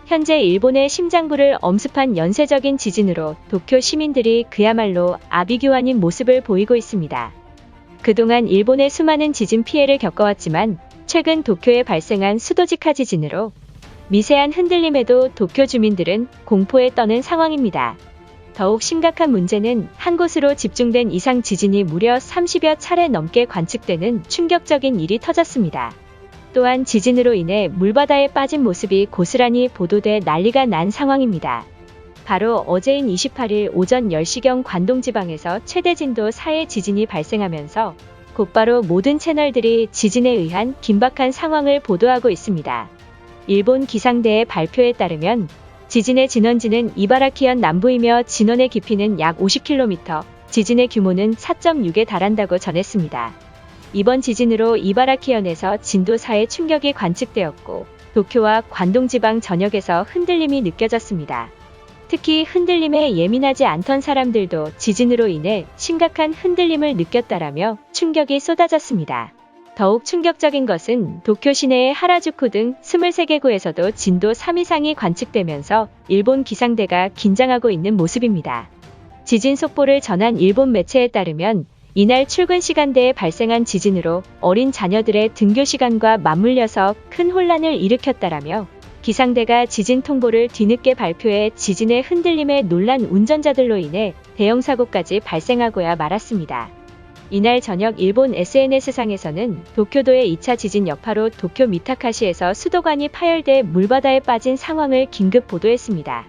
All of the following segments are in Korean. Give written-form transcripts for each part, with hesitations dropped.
현재 일본의 심장부를 엄습한 연쇄적인 지진으로 도쿄 시민들이 그야말로 아비규환인 모습을 보이고 있습니다. 그동안 일본의 수많은 지진 피해를 겪어왔지만 최근 도쿄에 발생한 수도직하 지진으로 미세한 흔들림에도 도쿄 주민들은 공포에 떠는 상황입니다. 더욱 심각한 문제는 한 곳으로 집중된 이상 지진이 무려 30여 차례 넘게 관측되는 충격적인 일이 터졌습니다. 또한 지진으로 인해 물바다에 빠진 모습이 고스란히 보도돼 난리가 난 상황입니다. 바로 어제인 28일 오전 10시경 관동지방에서 최대 진도 4의 지진이 발생하면서 곧바로 모든 채널들이 지진에 의한 긴박한 상황을 보도하고 있습니다. 일본 기상대의 발표에 따르면 지진의 진원지는 이바라키현 남부이며 진원의 깊이는 약 50km, 지진의 규모는 4.6에 달한다고 전했습니다. 이번 지진으로 이바라키현에서 진도 4의 충격이 관측되었고 도쿄와 관동지방 전역에서 흔들림이 느껴졌습니다. 특히 흔들림에 예민하지 않던 사람들도 지진으로 인해 심각한 흔들림을 느꼈다라며 충격이 쏟아졌습니다. 더욱 충격적인 것은 도쿄 시내의 하라주쿠 등 23개 구에서도 진도 3 이상이 관측되면서 일본 기상대가 긴장하고 있는 모습입니다. 지진 속보를 전한 일본 매체에 따르면 이날 출근 시간대에 발생한 지진으로 어린 자녀들의 등교 시간과 맞물려서 큰 혼란을 일으켰다라며 기상대가 지진 통보를 뒤늦게 발표해 지진의 흔들림에 놀란 운전자들로 인해 대형 사고까지 발생하고야 말았습니다. 이날 저녁 일본 SNS상에서는 도쿄도의 2차 지진 여파로 도쿄 미타카시에서 수도관이 파열돼 물바다에 빠진 상황을 긴급 보도했습니다.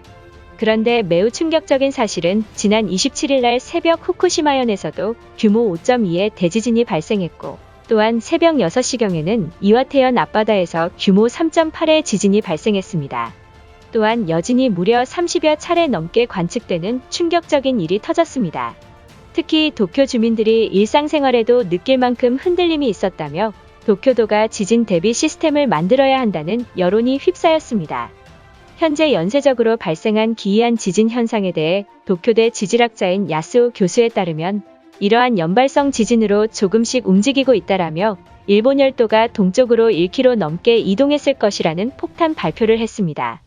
그런데 매우 충격적인 사실은 지난 27일 날 새벽 후쿠시마현에서도 규모 5.2의 대지진이 발생했고 또한 새벽 6시경에는 이와테현 앞바다에서 규모 3.8의 지진이 발생했습니다. 또한 여진이 무려 30여 차례 넘게 관측되는 충격적인 일이 터졌습니다. 특히 도쿄 주민들이 일상생활에도 느낄 만큼 흔들림이 있었다며 도쿄도가 지진 대비 시스템을 만들어야 한다는 여론이 휩싸였습니다. 현재 연쇄적으로 발생한 기이한 지진 현상에 대해 도쿄대 지질학자인 야스오 교수에 따르면 이러한 연발성 지진으로 조금씩 움직이고 있다라며 일본 열도가 동쪽으로 1km 넘게 이동했을 것이라는 폭탄 발표를 했습니다.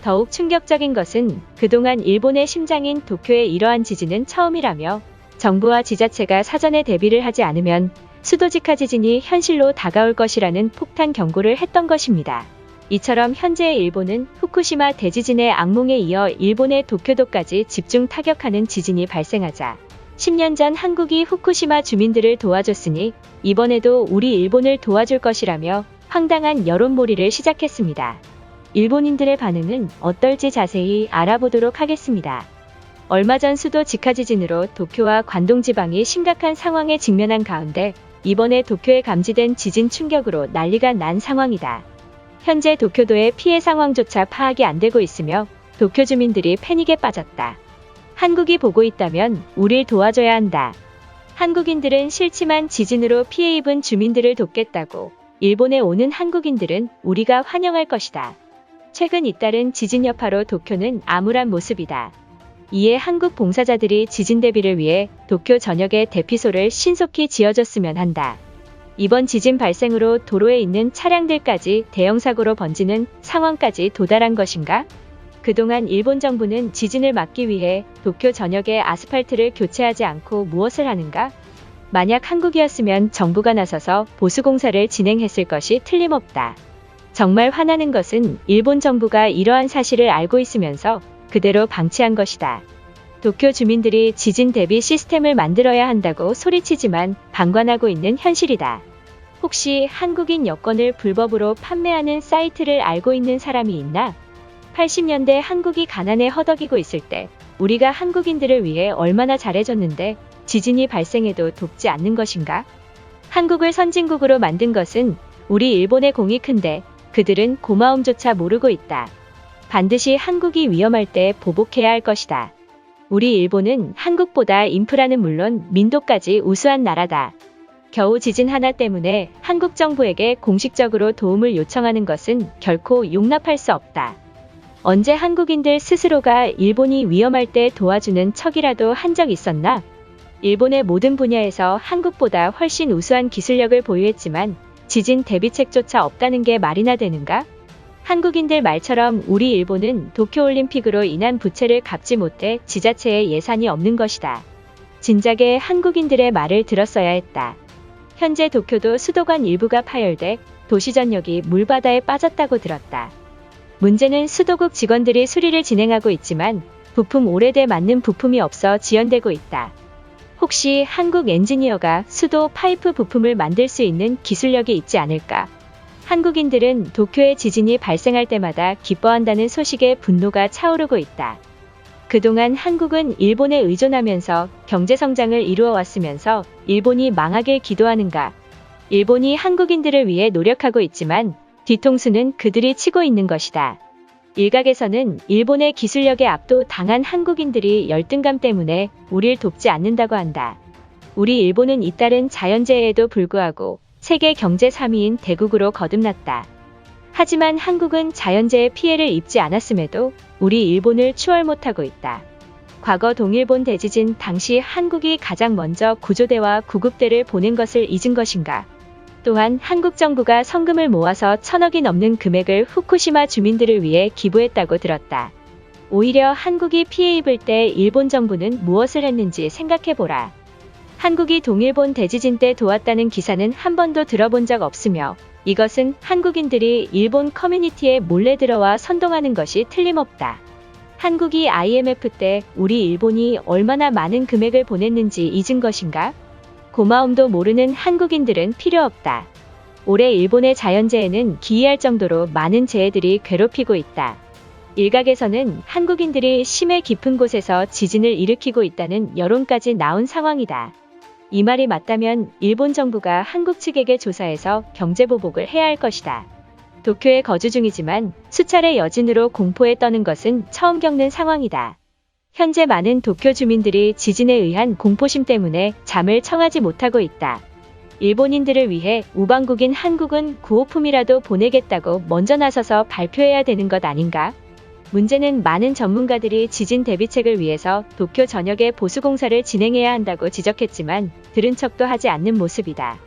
더욱 충격적인 것은 그동안 일본의 심장인 도쿄의 이러한 지진은 처음이라며 정부와 지자체가 사전에 대비를 하지 않으면 수도직하 지진이 현실로 다가올 것이라는 폭탄 경고를 했던 것입니다. 이처럼 현재의 일본은 후쿠시마 대지진의 악몽에 이어 일본의 도쿄도까지 집중 타격하는 지진이 발생하자 10년 전 한국이 후쿠시마 주민들을 도와줬으니 이번에도 우리 일본을 도와줄 것이라며 황당한 여론몰이를 시작했습니다. 일본인들의 반응은 어떨지 자세히 알아보도록 하겠습니다. 얼마 전 수도 직하 지진으로 도쿄와 관동지방이 심각한 상황에 직면한 가운데 이번에 도쿄에 감지된 지진 충격으로 난리가 난 상황이다. 현재 도쿄도의 피해 상황조차 파악이 안 되고 있으며 도쿄 주민들이 패닉에 빠졌다. 한국이 보고 있다면 우릴 도와줘야 한다. 한국인들은 싫지만 지진으로 피해 입은 주민들을 돕겠다고 일본에 오는 한국인들은 우리가 환영할 것이다. 최근 잇따른 지진 여파로 도쿄는 암울한 모습이다. 이에 한국 봉사자들이 지진 대비를 위해 도쿄 전역에 대피소를 신속히 지어줬으면 한다. 이번 지진 발생으로 도로에 있는 차량들까지 대형 사고로 번지는 상황까지 도달한 것인가? 그동안 일본 정부는 지진을 막기 위해 도쿄 전역의 아스팔트를 교체하지 않고 무엇을 하는가? 만약 한국이었으면 정부가 나서서 보수공사를 진행했을 것이 틀림없다. 정말 화나는 것은 일본 정부가 이러한 사실을 알고 있으면서 그대로 방치한 것이다. 도쿄 주민들이 지진 대비 시스템을 만들어야 한다고 소리치지만 방관하고 있는 현실이다. 혹시 한국인 여권을 불법으로 판매하는 사이트를 알고 있는 사람이 있나? 80년대 한국이 가난에 허덕이고 있을 때 우리가 한국인들을 위해 얼마나 잘해줬는데 지진이 발생해도 돕지 않는 것인가? 한국을 선진국으로 만든 것은 우리 일본의 공이 큰데 그들은 고마움조차 모르고 있다. 반드시 한국이 위험할 때 보복해야 할 것이다. 우리 일본은 한국보다 인프라는 물론 민도까지 우수한 나라다. 겨우 지진 하나 때문에 한국 정부에게 공식적으로 도움을 요청하는 것은 결코 용납할 수 없다. 언제 한국인들 스스로가 일본이 위험할 때 도와주는 척이라도 한 적 있었나? 일본의 모든 분야에서 한국보다 훨씬 우수한 기술력을 보유했지만 지진 대비책조차 없다는 게 말이나 되는가? 한국인들 말처럼 우리 일본은 도쿄올림픽으로 인한 부채를 갚지 못해 지자체에 예산이 없는 것이다. 진작에 한국인들의 말을 들었어야 했다. 현재 도쿄도 수도관 일부가 파열돼 도시전역이 물바다에 빠졌다고 들었다. 문제는 수도국 직원들이 수리를 진행하고 있지만 부품 오래돼 맞는 부품이 없어 지연되고 있다. 혹시 한국 엔지니어가 수도 파이프 부품을 만들 수 있는 기술력이 있지 않을까? 한국인들은 도쿄의 지진이 발생할 때마다 기뻐한다는 소식에 분노가 차오르고 있다. 그동안 한국은 일본에 의존하면서 경제성장을 이루어왔으면서 일본이 망하길 기도하는가? 일본이 한국인들을 위해 노력하고 있지만 뒤통수는 그들이 치고 있는 것이다. 일각에서는 일본의 기술력에 압도 당한 한국인들이 열등감 때문에 우릴 돕지 않는다고 한다. 우리 일본은 잇따른 자연재해에도 불구하고 세계 경제 3위인 대국으로 거듭났다. 하지만 한국은 자연재해 피해를 입지 않았음에도 우리 일본을 추월 못하고 있다. 과거 동일본 대지진 당시 한국이 가장 먼저 구조대와 구급대를 보낸 것을 잊은 것인가? 또한 한국 정부가 성금을 모아서 1,000억이 넘는 금액을 후쿠시마 주민들을 위해 기부했다고 들었다. 오히려 한국이 피해 입을 때 일본 정부는 무엇을 했는지 생각해보라. 한국이 동일본 대지진 때 도왔다는 기사는 한 번도 들어본 적 없으며 이것은 한국인들이 일본 커뮤니티에 몰래 들어와 선동하는 것이 틀림없다. 한국이 IMF 때 우리 일본이 얼마나 많은 금액을 보냈는지 잊은 것인가? 고마움도 모르는 한국인들은 필요 없다. 올해 일본의 자연재해는 기이할 정도로 많은 재해들이 괴롭히고 있다. 일각에서는 한국인들이 심해 깊은 곳에서 지진을 일으키고 있다는 여론까지 나온 상황이다. 이 말이 맞다면 일본 정부가 한국 측에게 조사해서 경제보복을 해야 할 것이다. 도쿄에 거주 중이지만 수차례 여진으로 공포에 떠는 것은 처음 겪는 상황이다. 현재 많은 도쿄 주민들이 지진에 의한 공포심 때문에 잠을 청하지 못하고 있다. 일본인들을 위해 우방국인 한국은 구호품이라도 보내겠다고 먼저 나서서 발표해야 되는 것 아닌가? 문제는 많은 전문가들이 지진 대비책을 위해서 도쿄 전역에 보수공사를 진행해야 한다고 지적했지만 들은 척도 하지 않는 모습이다.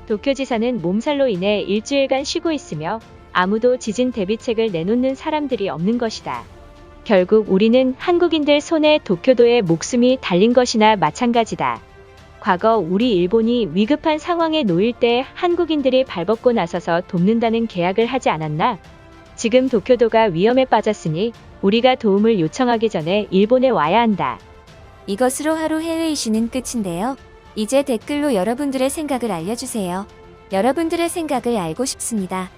도쿄지사는 몸살로 인해 일주일간 쉬고 있으며 아무도 지진 대비책을 내놓는 사람들이 없는 것이다. 결국 우리는 한국인들 손에 도쿄도의 목숨이 달린 것이나 마찬가지다. 과거 우리 일본이 위급한 상황에 놓일 때 한국인들이 발벗고 나서서 돕는다는 계약을 하지 않았나? 지금 도쿄도가 위험에 빠졌으니 우리가 도움을 요청하기 전에 일본에 와야 한다. 이것으로 하루 해외 이슈는 끝인데요. 이제 댓글로 여러분들의 생각을 알려주세요. 여러분들의 생각을 알고 싶습니다.